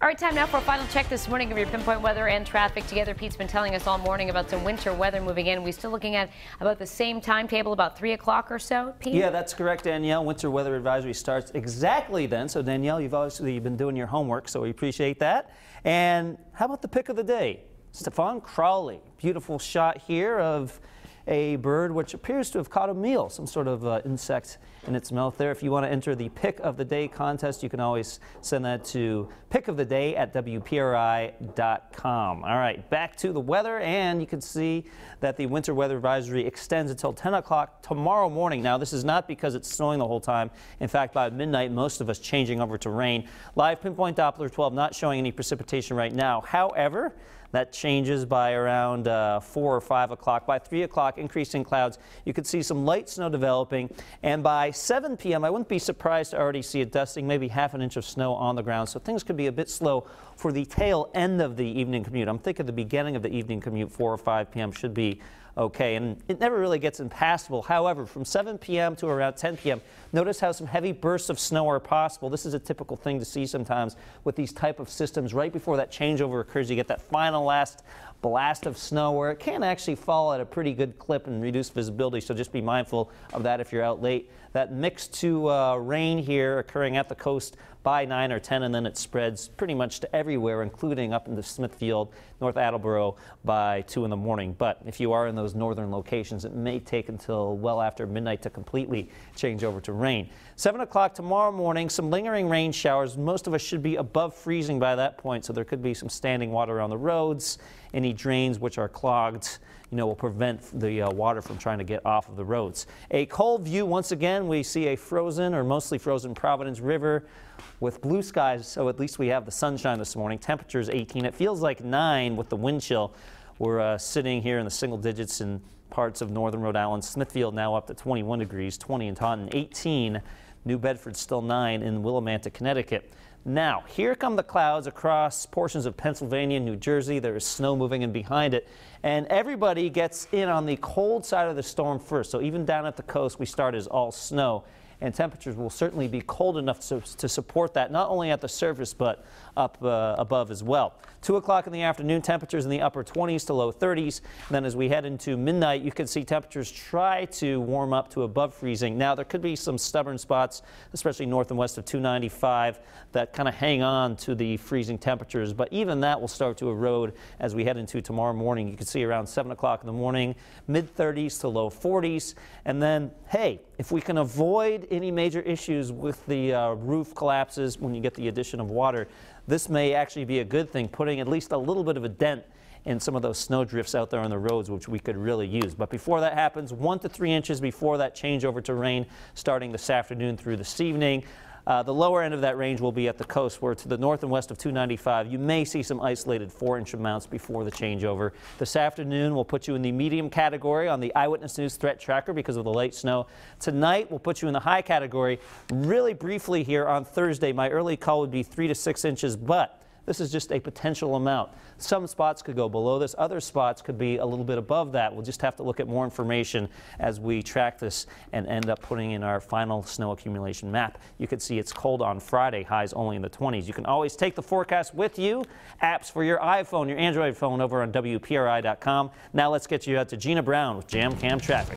All right, time now for a final check this morning of your Pinpoint weather and traffic together. Pete's been telling us all morning about some winter weather moving in. We're still looking at about the same timetable, about 3 o'clock or so, Pete? Yeah, that's correct, Danielle. Winter weather advisory starts exactly then. So, Danielle, you've obviously been doing your homework, so we appreciate that. And how about the pick of the day? Stefan Crowley. Beautiful shot here of a bird which appears to have caught a meal, some sort of insect in its mouth there. If you want to enter the Pick of the Day contest, you can always send that to pickoftheday@WPRI.com. All right, back to the weather, and you can see that the winter weather advisory extends until 10 o'clock tomorrow morning. Now, this is not because it's snowing the whole time. In fact, by midnight, most of us changing over to rain. Live Pinpoint Doppler 12 not showing any precipitation right now. However, that changes by around 4 or 5 o'clock. By 3 o'clock, increasing clouds. You could see some light snow developing. And by 7 p.m., I wouldn't be surprised to already see it dusting, maybe half an inch of snow on the ground. So things could be a bit slow for the tail end of the evening commute. I'm thinking the beginning of the evening commute, 4 or 5 p.m. should be okay, and it never really gets impassable. However, from 7 p.m. to around 10 p.m., notice how some heavy bursts of snow are possible. This is a typical thing to see sometimes with these type of systems. Right before that changeover occurs, you get that final last blast of snow where it can actually fall at a pretty good clip and reduce visibility, so just be mindful of that if you're out late. That mix to rain here occurring at the coast by 9 or 10, and then it spreads pretty much to everywhere, including up into Smithfield, North Attleboro by 2 in the morning. But if you are in those northern locations, it may take until well after midnight to completely change over to rain. 7 o'clock tomorrow morning, some lingering rain showers. Most of us should be above freezing by that point, so there could be some standing water on the roads. Any drains which are clogged, will prevent the water from trying to get off of the roads. A cold view once again. We see a frozen or mostly frozen Providence River with blue skies, so at least we have the sunshine this morning. Temperatures 18. It feels like 9 with the wind chill. We're sitting here in the single digits in parts of northern Rhode Island. Smithfield now up to 21 degrees, 20 in Taunton, 18. New Bedford still 9 in Willimantic, Connecticut. Now, here come the clouds across portions of Pennsylvania and New Jersey. There is snow moving in behind it, and everybody gets in on the cold side of the storm first. So even down at the coast, we start as all snow, and temperatures will certainly be cold enough to support that, not only at the surface, but up above as well. 2 o'clock in the afternoon, temperatures in the upper 20s to low 30s. And then as we head into midnight, you can see temperatures try to warm up to above freezing. Now, there could be some stubborn spots, especially north and west of 295, that kind of hang on to the freezing temperatures. But even that will start to erode as we head into tomorrow morning. You can see around 7 o'clock in the morning, mid-30s to low 40s. And then, hey, if we can avoid any major issues with the roof collapses when you get the addition of water, this may actually be a good thing, putting at least a little bit of a dent in some of those snow drifts out there on the roads, which we could really use. But before that happens, 1 to 3 inches before that change over to rain starting this afternoon through this evening. The lower end of that range will be at the coast, where to the north and west of 295, you may see some isolated 4-inch amounts before the changeover. This afternoon will put you in the medium category on the Eyewitness News threat tracker because of the light snow. Tonight will put you in the high category. Really briefly here on Thursday, my early call would be 3 to 6 inches, but this is just a potential amount. Some spots could go below this. Other spots could be a little bit above that. We'll just have to look at more information as we track this and end up putting in our final snow accumulation map. You can see it's cold on Friday, highs only in the 20s. You can always take the forecast with you. Apps for your iPhone, your Android phone over on WPRI.com. Now let's get you out to Gina Brown with Jam Cam Traffic.